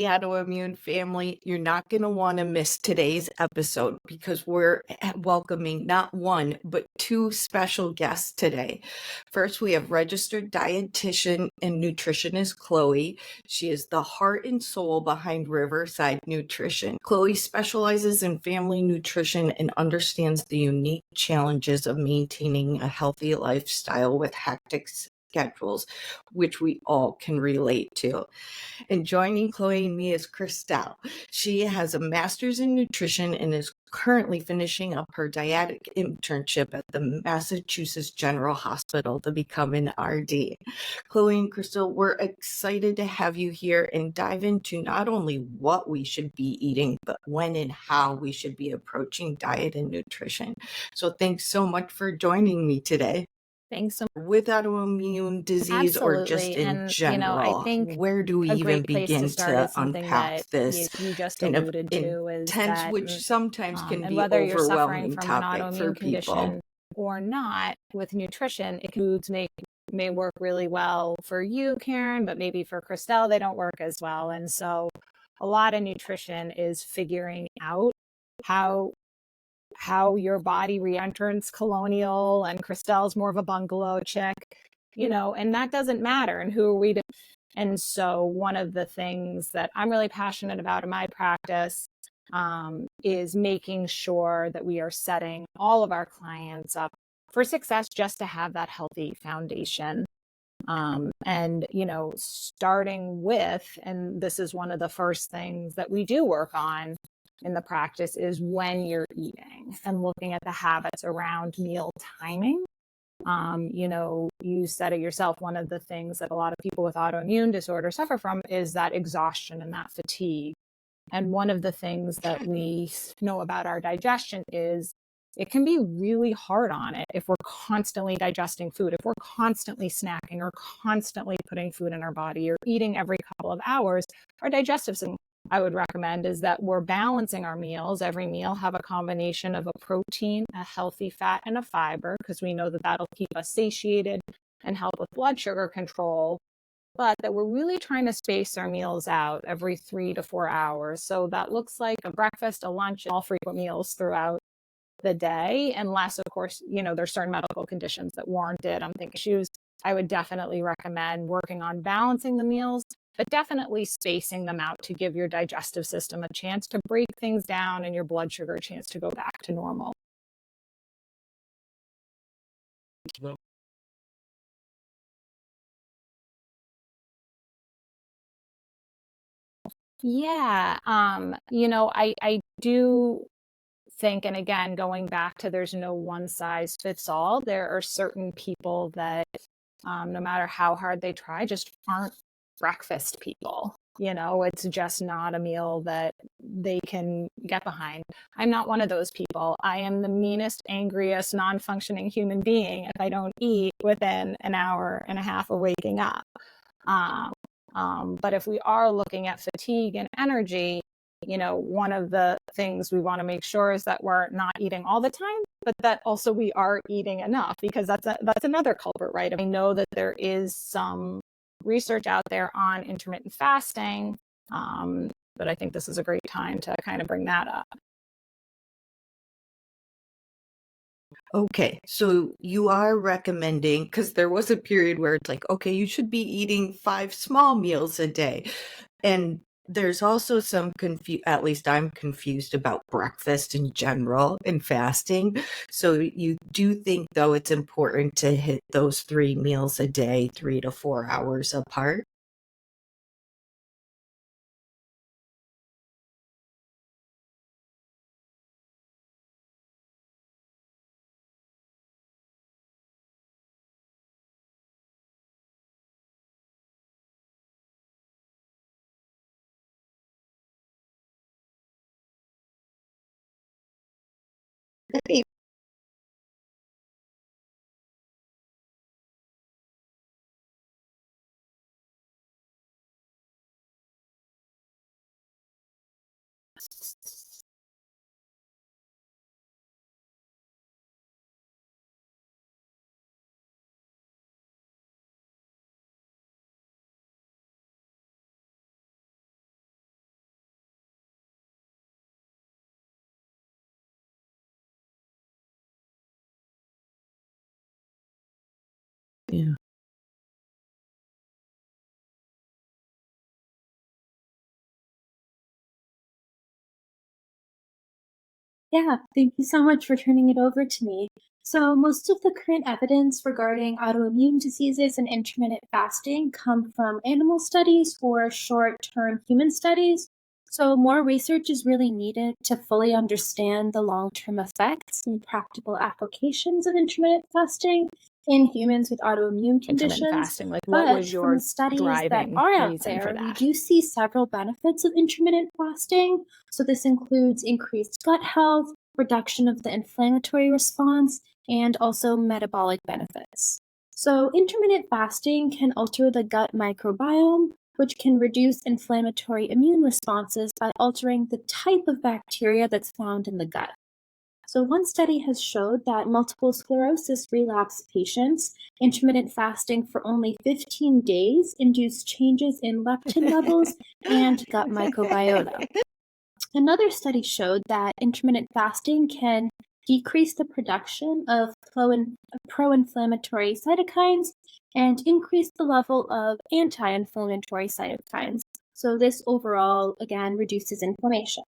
The Autoimmune family, you're not going to want to miss today's episode because we're welcoming not one, but two special guests today. First, we have registered dietitian and nutritionist Chloe. She is the heart and soul behind Riverside Nutrition. Chloe specializes in family nutrition and understands the unique challenges of maintaining a healthy lifestyle with hectic schedules, which we all can relate to. And joining Chloe and me is Cristelle. She has a master's in nutrition and is currently finishing up her dietetic internship at the Massachusetts General Hospital to become an RD. Chloe and Cristelle, we're excited to have you here and dive into not only what we should be eating, but when and how we should be approaching diet and nutrition. So thanks so much for joining me today. Thanks so much. With autoimmune disease or just Absolutely. in And, I general, think where do we a even great place to begin start to is something unpack that this you just kind of alluded to is intense, that, which sometimes can and be whether you're suffering overwhelming from an topic for autoimmune people? condition or not, with nutrition, foods may work really well for you, Karen, but maybe for Cristelle, they don't work as well. And so a lot of nutrition is figuring out how your body re-enters colonial, and Cristelle's more of a bungalow chick, and that doesn't matter. And who are we to? And so one of the things that I'm really passionate about in my practice is making sure that we are setting all of our clients up for success, just to have that healthy foundation. And, starting with, and this is one of the first things that we do work on in the practice, is when you're eating and looking at the habits around meal timing. You said it yourself, one of the things that a lot of people with autoimmune disorder suffer from is that exhaustion and that fatigue. And one of the things that we know about our digestion is it can be really hard on it if we're constantly digesting food, if we're constantly snacking or constantly putting food in our body or eating every couple of hours. Our digestive system, I would recommend, is that we're balancing our meals. Every meal have a combination of a protein, a healthy fat, and a fiber, because we know that that'll keep us satiated and help with blood sugar control. But that we're really trying to space our meals out every 3 to 4 hours. So that looks like a breakfast, a lunch, all frequent meals throughout the day, unless, of course, there's certain medical conditions that warrant it. I'm thinking issues. I would definitely recommend working on balancing the meals, but definitely spacing them out to give your digestive system a chance to break things down and your blood sugar a chance to go back to normal. Yeah, I do think, and again, going back to there's no one size fits all, there are certain people that, no matter how hard they try, just aren't breakfast people. It's just not a meal that they can get behind. I'm not one of those people. I am the meanest, angriest, non-functioning human being if I don't eat within an hour and a half of waking up. But if we are looking at fatigue and energy, one of the things we want to make sure is that we're not eating all the time, but that also we are eating enough, because that's another culprit, right? I know that there is some research out there on intermittent fasting, but I think this is a great time to kind of bring that up. Okay, so you are recommending, because there was a period where it's like, okay, you should be eating 5 small meals a day. And there's also some at least I'm confused about breakfast in general and fasting. So you do think, though, it's important to hit those 3 meals a day, 3 to 4 hours apart? Yeah. Yeah, thank you so much for turning it over to me. So, most of the current evidence regarding autoimmune diseases and intermittent fasting come from animal studies or short term human studies. So, more research is really needed to fully understand the long term effects and practical applications of intermittent fasting in humans with autoimmune Intermittent conditions. fasting, like what But was from your the studies that driving are out reason for there, we that? do see several benefits of intermittent fasting. So, this includes increased gut health, reduction of the inflammatory response, and also metabolic benefits. So, intermittent fasting can alter the gut microbiome, which can reduce inflammatory immune responses by altering the type of bacteria that's found in the gut. So, one study has showed that multiple sclerosis relapse patients, intermittent fasting for only 15 days induced changes in leptin levels and gut microbiota. Another study showed that intermittent fasting can decrease the production of pro inflammatory cytokines and increase the level of anti inflammatory cytokines. So, this overall, again, reduces inflammation.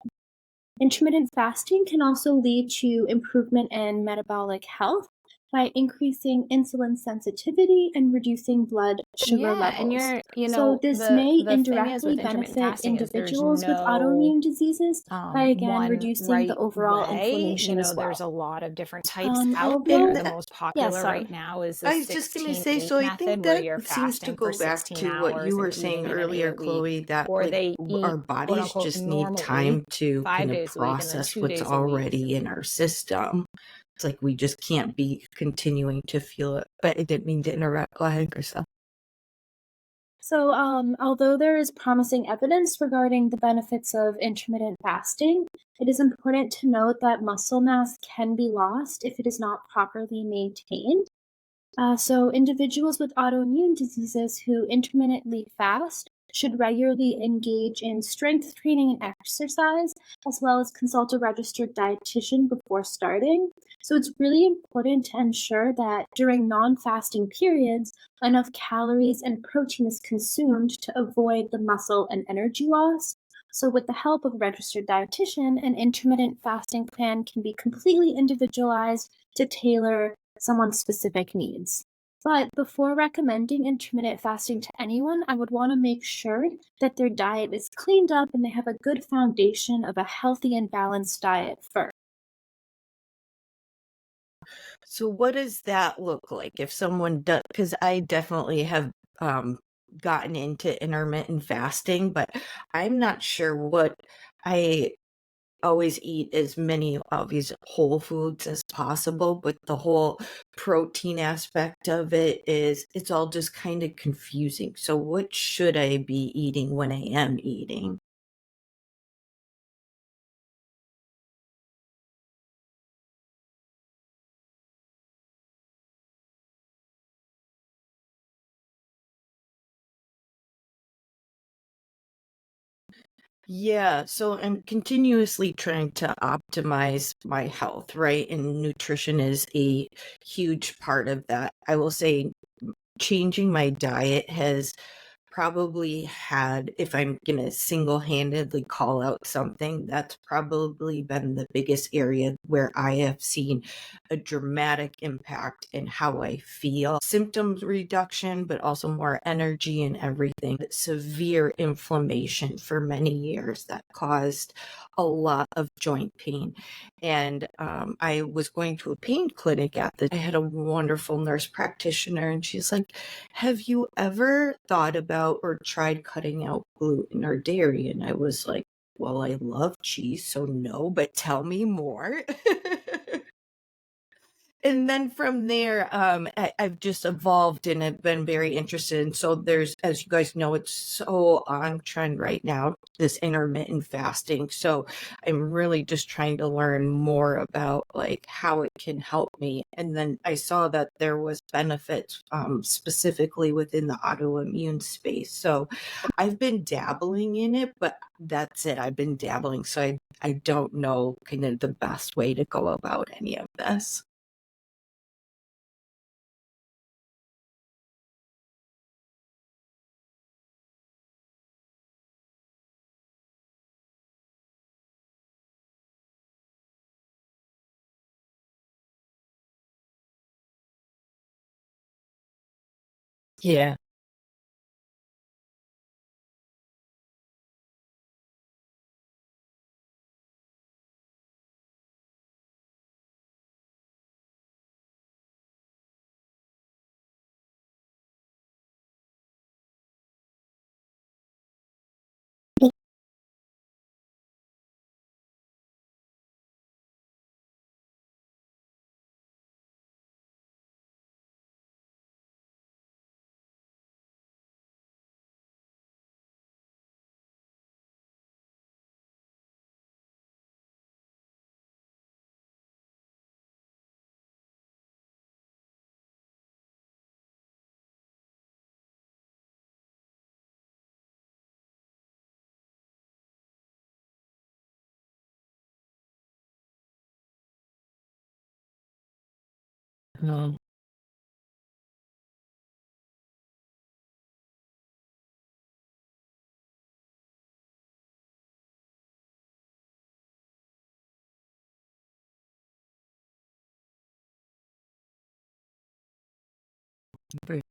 Intermittent fasting can also lead to improvement in metabolic health by increasing insulin sensitivity and reducing blood sugar Yeah, and levels. So, this may the thing is indirectly with intermittent benefit fasting is there's individuals with no autoimmune diseases by again one reducing the right overall way. inflammation as There's well. a lot of different types out Although, there. And The most yeah, popular sorry. right now is the I was just going to 16 say, 8 so I think method where that you're seems to fasting for go back 16 to what you hours and were eating saying in a day earlier, a week, Chloe, that or like they eat our quote bodies unquote just need normally time to 5 kind of days a week and then process 2 what's days a week. already in our system. It's like we just can't be continuing to feel it. But I didn't mean to interrupt. Go ahead, Crystal. So, although there is promising evidence regarding the benefits of intermittent fasting, it is important to note that muscle mass can be lost if it is not properly maintained. So, individuals with autoimmune diseases who intermittently fast should regularly engage in strength training and exercise, as well as consult a registered dietitian before starting. So, it's really important to ensure that during non fasting periods, enough calories and protein is consumed to avoid the muscle and energy loss. So, with the help of a registered dietitian, an intermittent fasting plan can be completely individualized to tailor someone's specific needs. But before recommending intermittent fasting to anyone, I would want to make sure that their diet is cleaned up and they have a good foundation of a healthy and balanced diet first. So what does that look like if someone does? Because I definitely have um, gotten into intermittent fasting, but I'm not sure what I always eat as many of these whole foods as possible, but the whole protein aspect of it is it's all just kind of confusing. So what should I be eating when I am eating? Yeah, so I'm continuously trying to optimize my health, right? And nutrition is a huge part of that. I will say changing my diet has probably had, if I'm gonna single-handedly call out something, that's probably been the biggest area where I have seen a dramatic impact in how I feel. Symptoms reduction, but also more energy and everything. Severe inflammation for many years that caused a lot of joint pain. And I was going to a pain clinic I had a wonderful nurse practitioner, and she's like, have you ever thought about or tried cutting out gluten or dairy? And I was like, well, I love cheese, so no, but tell me more. And then from there, I've just evolved and I've been very interested. And so there's, as you guys know, it's so on trend right now, this intermittent fasting. So I'm really just trying to learn more about like how it can help me. And then I saw that there was benefits specifically within the autoimmune space. So I've been dabbling in it, but that's it. I've been dabbling. So I don't know kind of the best way to go about any of this. Yeah. Um, Right.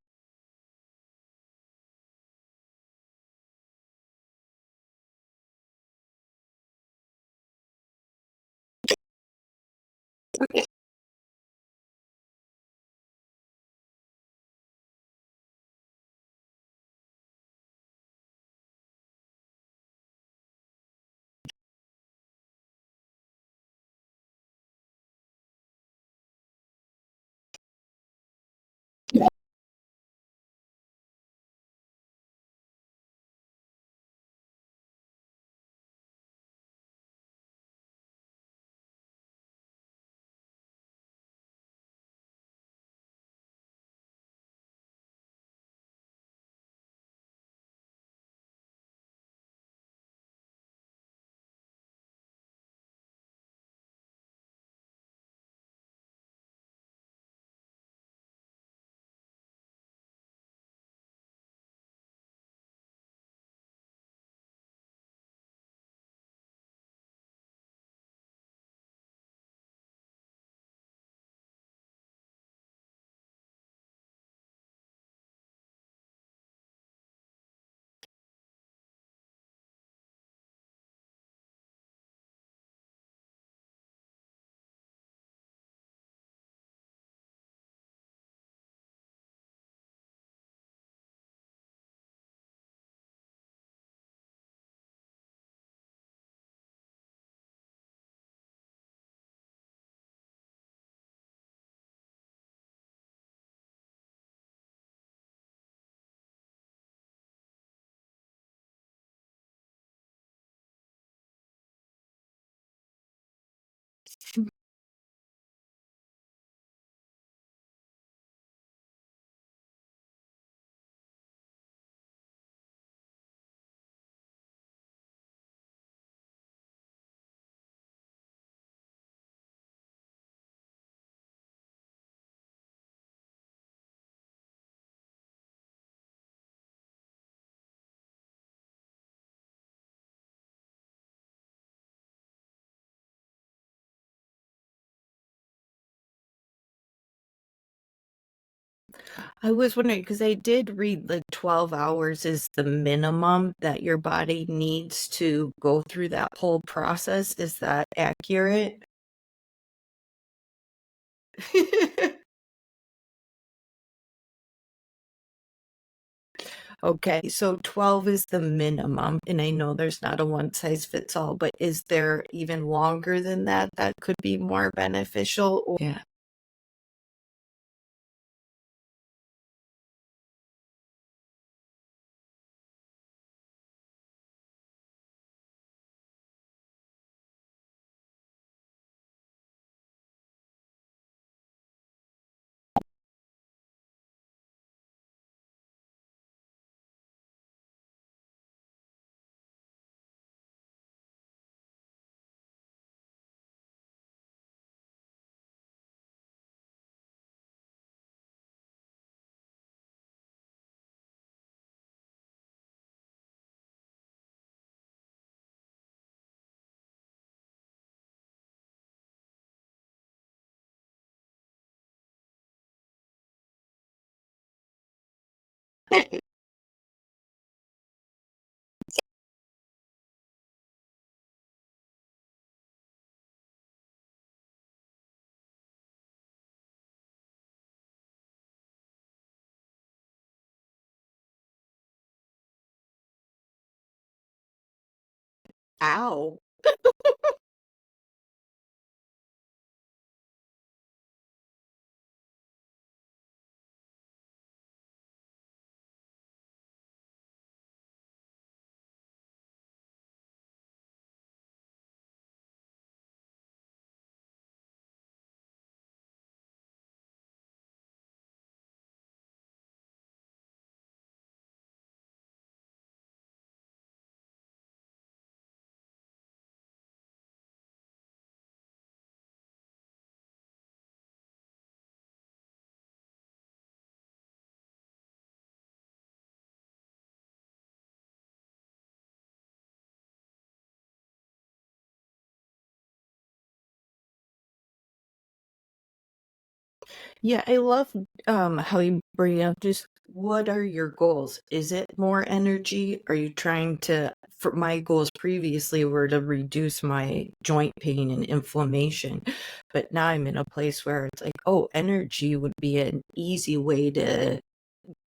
I was wondering because I did read like 12 hours is the minimum that your body needs to go through that whole process. Is that accurate? Okay, so 12 is the minimum, and I know there's not a one size fits all, but is there even longer than that that could be more beneficial? Yeah. Ow. Yeah, I love how you bring up just what are your goals? Is it more energy? Are you trying to, for my goals previously were to reduce my joint pain and inflammation, but now I'm in a place where it's like, oh, energy would be an easy way to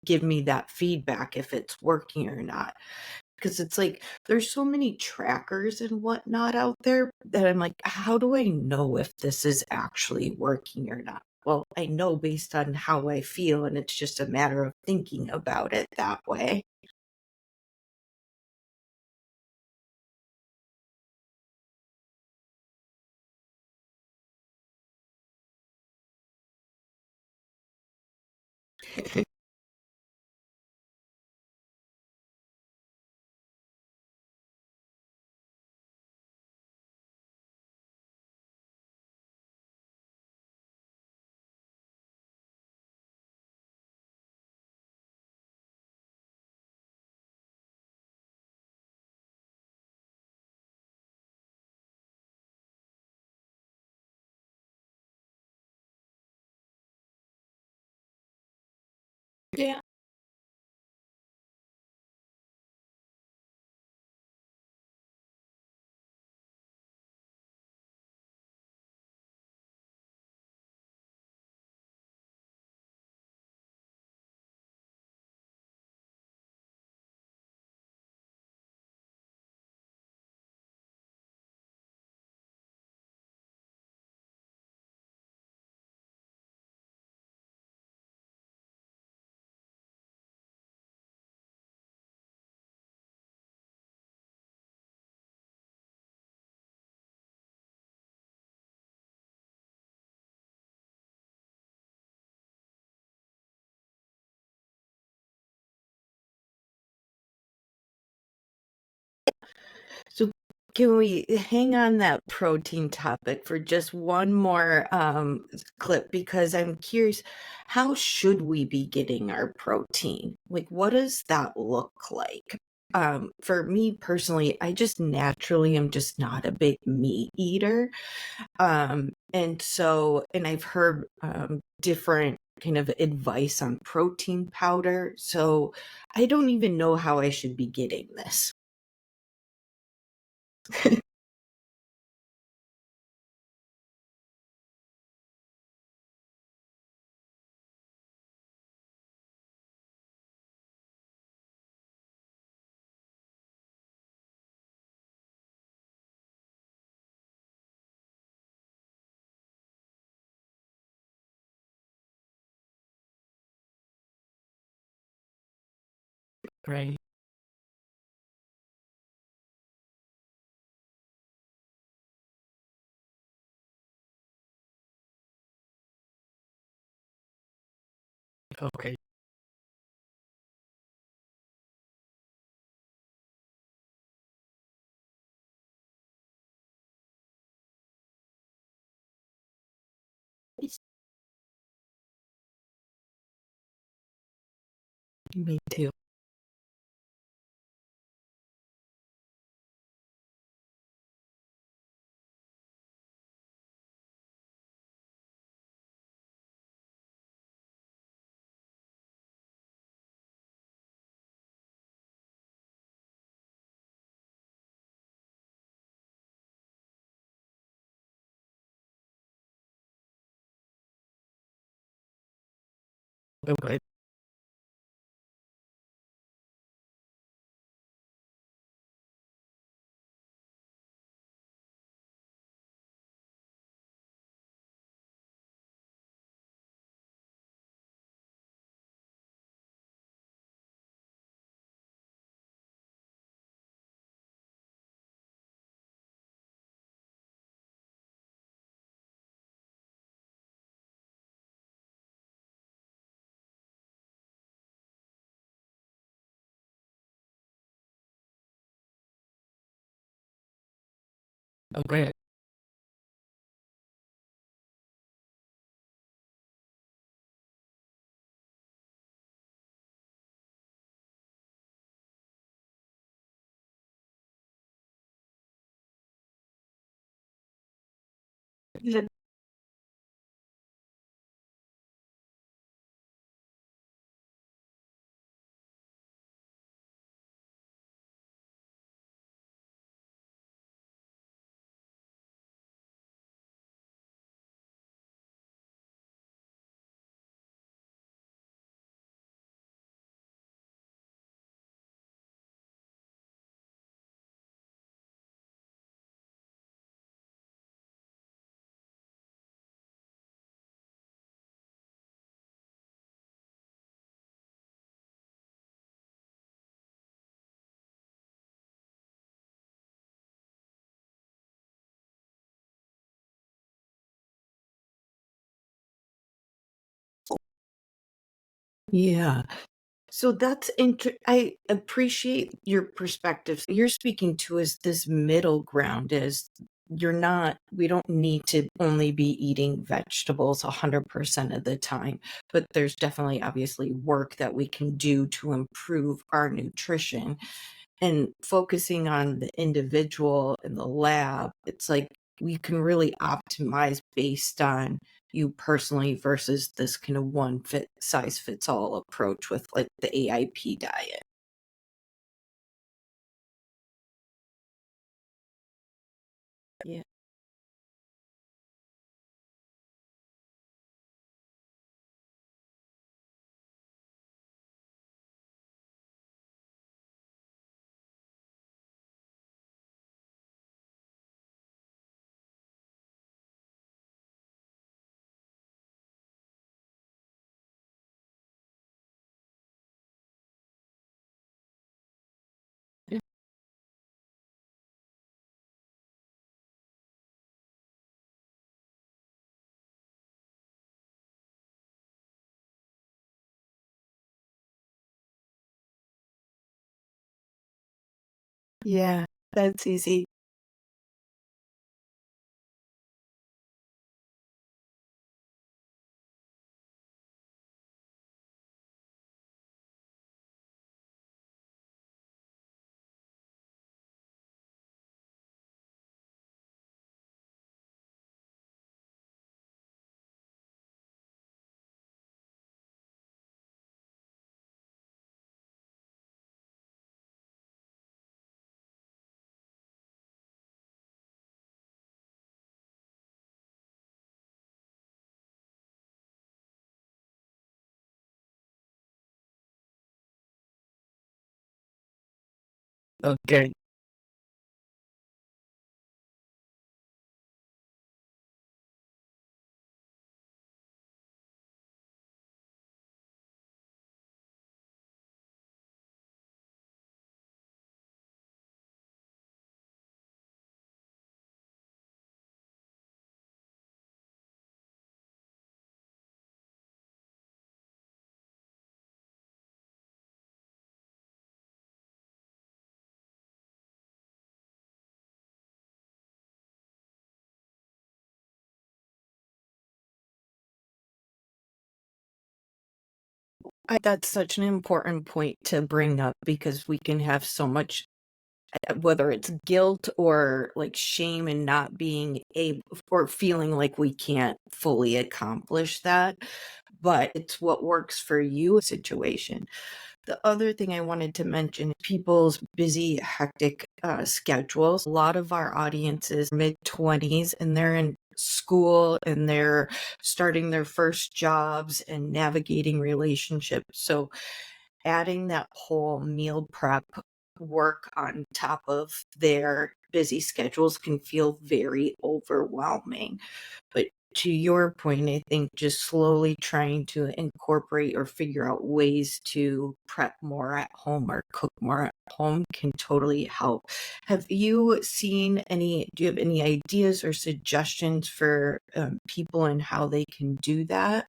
give me that feedback if it's working or not. Because it's like there's so many trackers and whatnot out there that I'm like, how do I know if this is actually working or not? Well, I know based on how I feel, and it's just a matter of thinking about it that way. Yeah. So can we hang on that protein topic for just one more clip? Because I'm curious, how should we be getting our protein? Like, what does that look like? For me personally, I just naturally am just not a big meat eater. And I've heard different kind of advice on protein powder. So I don't even know how I should be getting this. Right. Okay. Me too. Okay. Okay. Yeah. Yeah. So that's I appreciate your perspective. You're speaking to is this middle ground is we don't need to only be eating vegetables 100% of the time, but there's definitely obviously work that we can do to improve our nutrition and focusing on the individual in the lab. It's like we can really optimize based on you personally versus this kind of one fit size fits all approach with like the AIP diet. Yeah. Yeah. Yeah, that's easy. Okay. That's such an important point to bring up because we can have so much, whether it's guilt or like shame and not being able or feeling like we can't fully accomplish that, but it's what works for you situation. The other thing I wanted to mention, people's busy, hectic schedules. A lot of our audience is mid 20s and they're in school and they're starting their first jobs and navigating relationships. So adding that whole meal prep work on top of their busy schedules can feel very overwhelming. But to your point, I think just slowly trying to incorporate or figure out ways to prep more at home or cook more at home can totally help. Have you seen do you have any ideas or suggestions for people and how they can do that?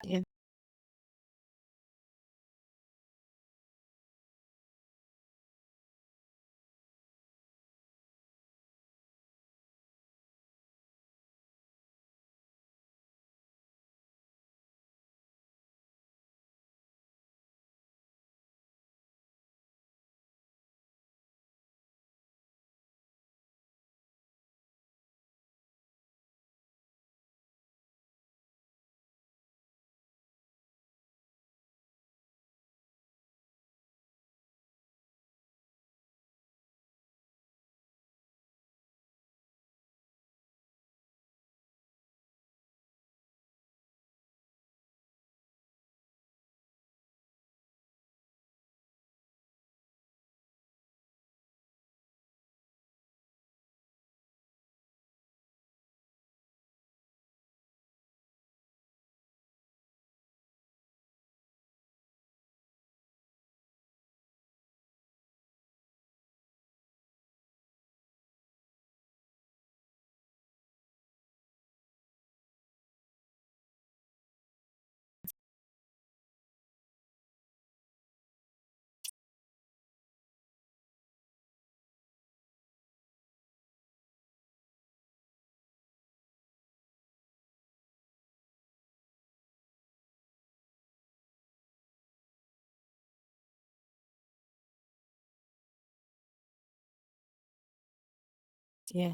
Yeah. Yeah.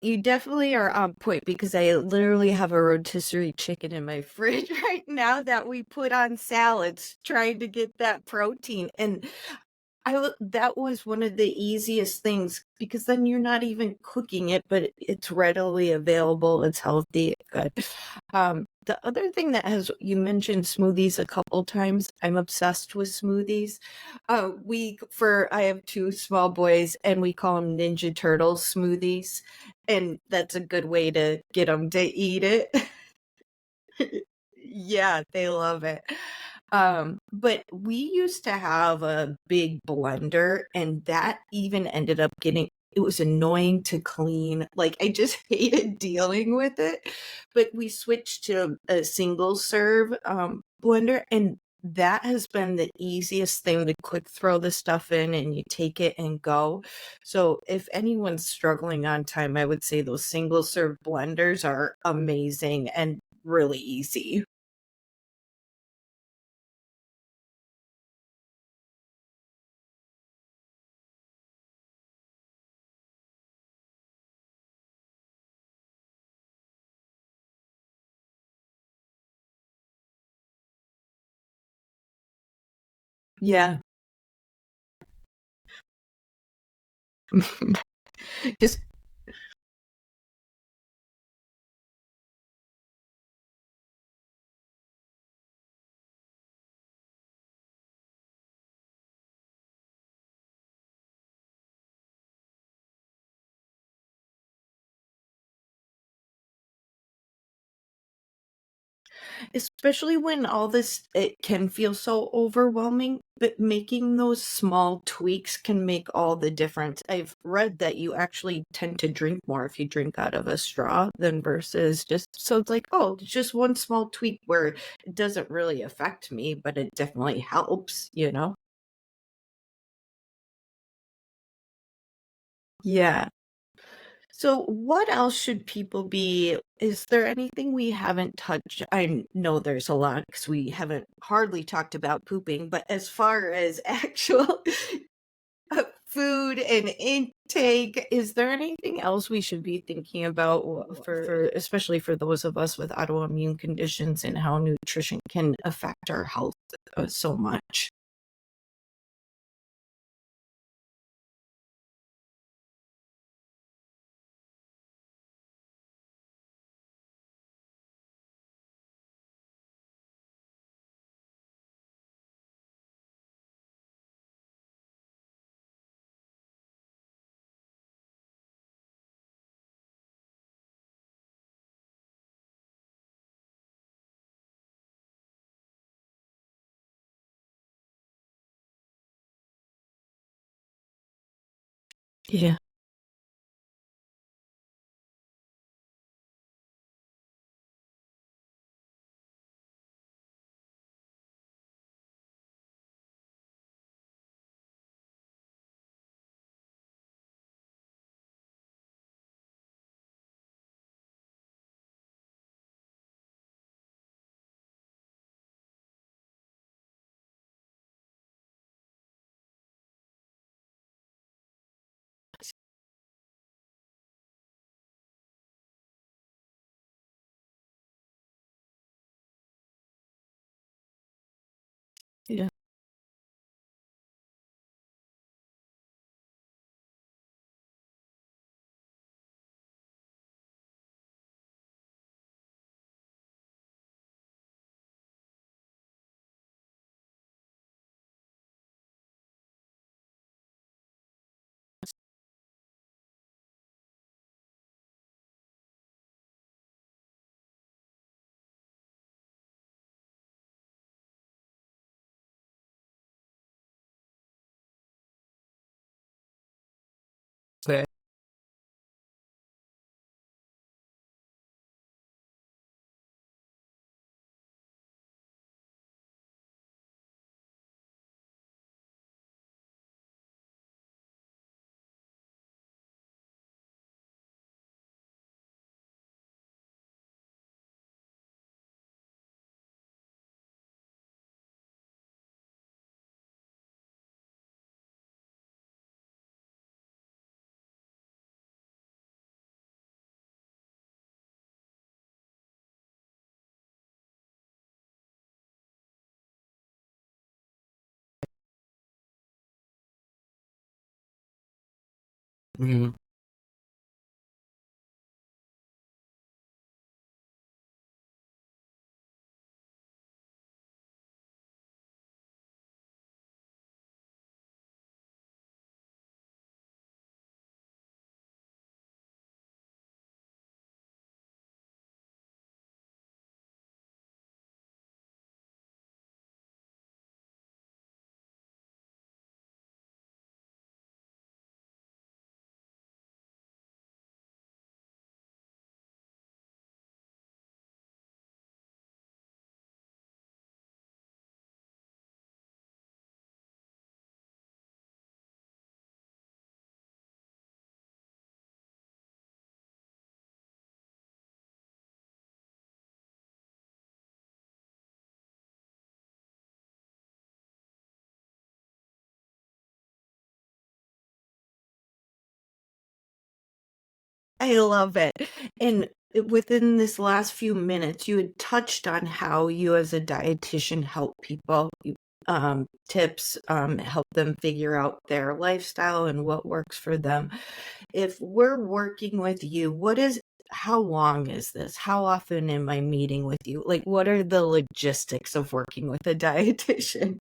You definitely are on point because I literally have a rotisserie chicken in my fridge right now that we put on salads trying to get that protein. And that was one of the easiest things because then you're not even cooking it, but it's readily available. It's healthy, good. The other thing you mentioned smoothies a couple times. I'm obsessed with smoothies. I have two small boys and we call them Ninja Turtle smoothies. And that's a good way to get them to eat it. Yeah, they love it. But we used to have a big blender and that even ended up it was annoying to clean. Like I just hated dealing with it. But we switched to a single serve blender and that has been the easiest thing to quick throw the stuff in and you take it and go. So if anyone's struggling on time, I would say those single serve blenders are amazing and really easy. Yeah. Just especially when all this it can feel so overwhelming, but making those small tweaks can make all the difference. I've read that you actually tend to drink more if you drink out of a straw than versus just so it's like, oh, it's just one small tweak where it doesn't really affect me, but it definitely helps, you know? Yeah. So, what else should people be? Is there anything we haven't touched? I know there's a lot because we haven't hardly talked about pooping, but as far as actual food and intake, is there anything else we should be thinking about for especially for those of us with autoimmune conditions and how nutrition can affect our health so much? Yeah. Yeah. Okay. Mhm. I love it. And within this last few minutes, you had touched on how you as a dietitian help people. Tips, help them figure out their lifestyle and what works for them. If we're working with you, how long is this? How often am I meeting with you? Like, what are the logistics of working with a dietitian?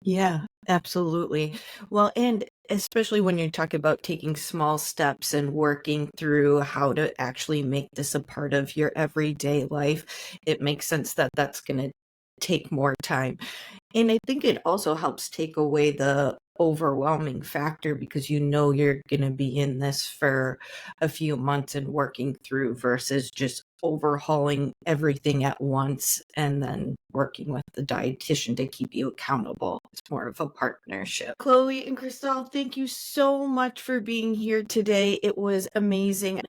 Yeah, absolutely. Well, and especially when you talk about taking small steps and working through how to actually make this a part of your everyday life, it makes sense that that's going to take more time. And I think it also helps take away the overwhelming factor because you know you're going to be in this for a few months and working through versus just overhauling everything at once and then working with the dietitian to keep you accountable. It's more of a partnership. Chloe and Cristelle, thank you so much for being here today. It was amazing.